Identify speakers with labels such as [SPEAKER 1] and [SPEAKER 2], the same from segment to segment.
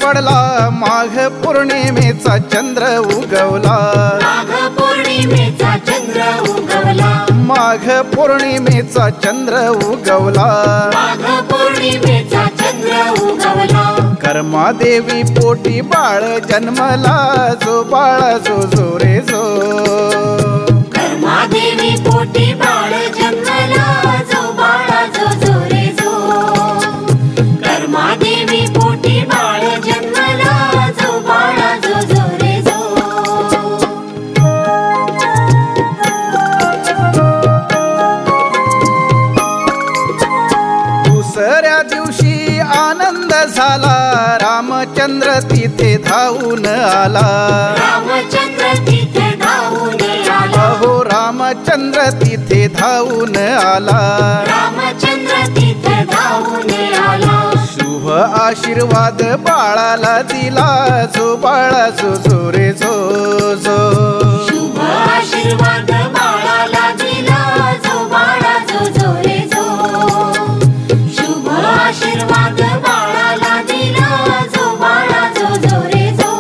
[SPEAKER 1] पडला माघ पौर्णिमेचा चंद्र उगवला
[SPEAKER 2] माघ पौर्णिमेचा चंद्र उगवला
[SPEAKER 1] माघ पौर्णिमेचा चंद्र उगवला
[SPEAKER 2] माघ पौर्णिमेचा चंद्र उगवला
[SPEAKER 1] कर्मादेवी पोटी बाळ जन्मला जो बाळा जो जो रे जो
[SPEAKER 2] कर्मादेवी पोटी बाळ जन्मला जो बाळा जो जो रे जो कर्मादेवी पोटी बाळ जन्मला जो बाळा जो जो रे जो
[SPEAKER 1] दुसऱ्या दिवशी आनंद झाला रामचंद्र तिथे धावून आला
[SPEAKER 2] रामचंद्र तिथे धावून आला
[SPEAKER 1] अहो रामचंद्र तिथे धावून आला
[SPEAKER 2] रामचंद्र तिथे धावून आला
[SPEAKER 1] शुभ आशीर्वाद बाळाला दिला जो बाळा जो जो रे जो जो
[SPEAKER 2] शुभ आशीर्वाद बाळाला दिला जो बाळा जो जो रे जो शुभ आशीर्वाद बाळाला दिला जो बाळा जो जो रे जो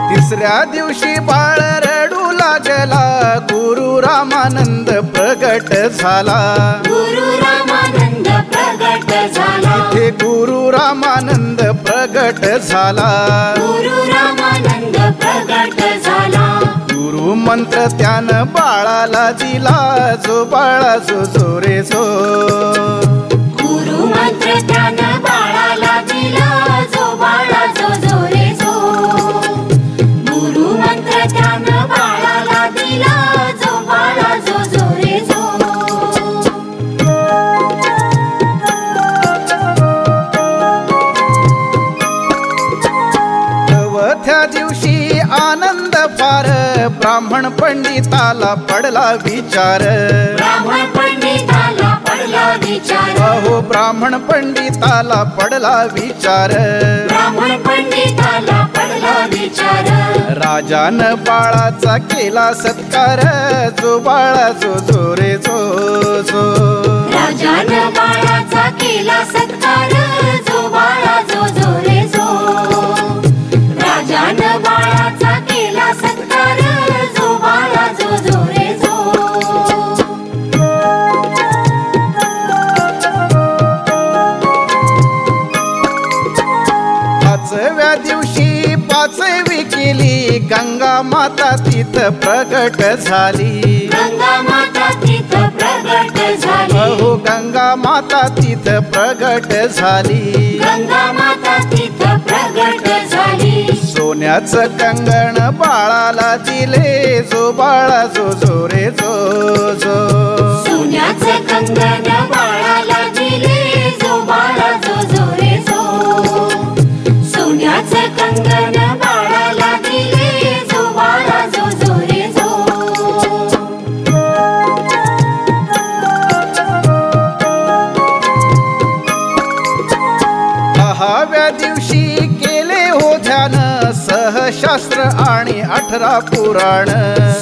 [SPEAKER 1] तिसऱ्या दिवशी बाळ रडू लागला गुरु रामानंद प्रगट झाला
[SPEAKER 2] गुरु रामानंद प्रगट झाला
[SPEAKER 1] तिथे गुरु रामानंद प्रगट झाला
[SPEAKER 2] गुरु रामानंद प्रगट झाला
[SPEAKER 1] गुरु मंत्र त्यानं बाळाला दिला जो बाळा जो जो रे जो
[SPEAKER 2] गुरु मंत्र त्यानं बाळाला दिला जो बाळा जो जो रे जो गुरु मंत्र त्यानं बाळाला दिला जो बाळा जो जो रे जो
[SPEAKER 1] चौथ्या दिवशी आनंद फार ब्राह्मण पंडिताला पडला विचार
[SPEAKER 2] ब्राह्मण पंडिताला पडला विचार
[SPEAKER 1] अहो ब्राह्मण पंडिताला पडला विचार
[SPEAKER 2] ब्राह्मण पंडिताला पडला विचार
[SPEAKER 1] राजान बाळाचा केला सत्कार जो बाळा जो जो रे जो जो
[SPEAKER 2] राजानं बाळाचा केला सत्कार जो बाळा जो जो रे जो राजानं बाळाचा केला सत्कार जो बाळा जो जो रे जो
[SPEAKER 1] पाचव्या दिवशी पाचवी केली गंगा माता तिथं प्रगट झाली
[SPEAKER 2] गंगा माता तिथं प्रगट झाली
[SPEAKER 1] अहो गंगा माता तिथं प्रगट झाली
[SPEAKER 2] गंगा माता तिथं प्रगट झाली
[SPEAKER 1] सोन्याचं कंगण बाळाला दिले जो बाळा जो जो रे जो जो
[SPEAKER 2] सोन्याचं कंगन बाळाला दिले जो बाळा जो जो रे जो सोन्याचं कंगन बाळाला दिले जो बाळा जो जो रे जो
[SPEAKER 1] दहाव्या दिवशी केले हो ध्यान सहशास्त्र आणि 18 पुराण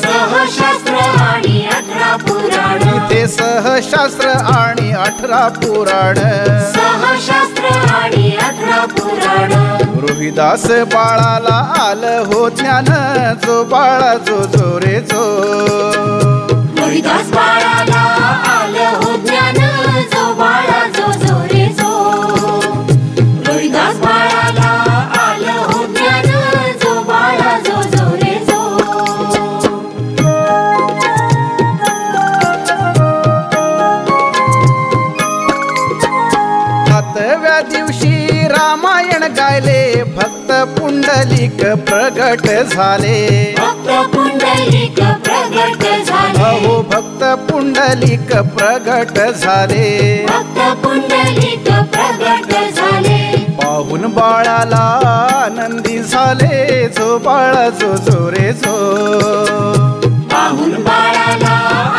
[SPEAKER 2] सहशास्त्र आणि 18 पुराण
[SPEAKER 1] तिथे सहशास्त्र आणि 18 पुराण
[SPEAKER 2] सहशास्त्र आणि 18 पुराण
[SPEAKER 1] रोहिदास बाळाला आलं हो ज्ञान जो बाळा जो जो रे जो
[SPEAKER 2] रोहिदास बाळाला आलं हो ज्ञान जो बाळा जो जो रे जो रोहिदास बाळाला आलं हो ज्ञान जो बाळा जो जो रे जो
[SPEAKER 1] सातव्या दिवशी रामायण गायले भक्त पुंडलिक प्रगट झाले
[SPEAKER 2] भक्त पुंडलिक प्रगट झाले
[SPEAKER 1] अहो भक्त पुंडलिक प्रगट झाले
[SPEAKER 2] भक्त पुंडलिक प्रगट झाले
[SPEAKER 1] पाहून बाळाला आनंदी झाले जो बाळा जो जो रे जो
[SPEAKER 2] पाहून बाळाला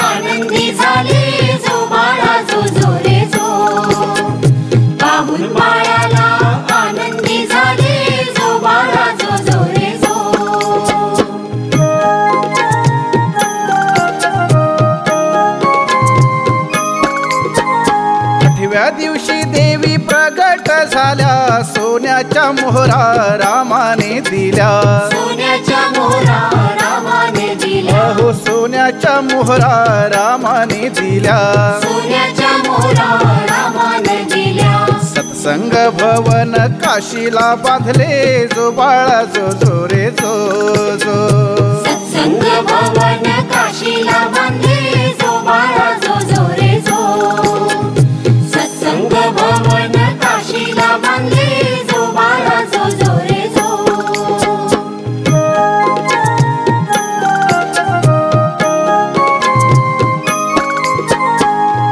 [SPEAKER 2] आनंदी झाले जो बाळा जो जो रे जो पाहून बाळाला आनंदी झाले जो बाळा जो जो रे जो
[SPEAKER 1] झाल्या सोन्याच्या मोहरा रामाने दिल्या
[SPEAKER 2] सोन्याच्या मोहरा रामाने दिल्या
[SPEAKER 1] अहो सोन्याच्या मोहरा रामाने दिल्या
[SPEAKER 2] सोन्याच्या मोहरा रामाने दिल्या
[SPEAKER 1] सत्संग भवन काशीला बांधले जो बाळा जो जो रे जो जो
[SPEAKER 2] सत्संग भवन काशीला बांधले जो बाळा जो जो रे जो सत्संग भवन काशीला बांधले जो बाळा जो जो रे जो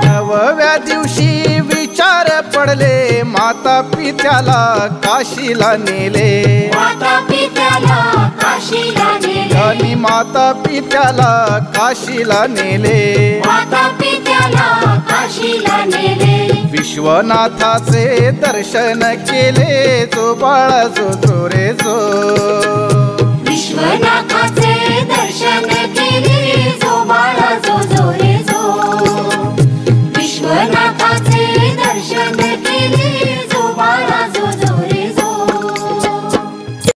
[SPEAKER 1] नवव्या दिवशी विचार पडले माता पित्याला काशीला नेले
[SPEAKER 2] माता पित्याला काशीला नेले
[SPEAKER 1] आणि माता पित्याला काशीला नेले
[SPEAKER 2] माता पित्याला काशीला नेले
[SPEAKER 1] विश्वनाथाचे दर्शन केले जो बाळा जो जो रे जो
[SPEAKER 2] विश्वनाथाचे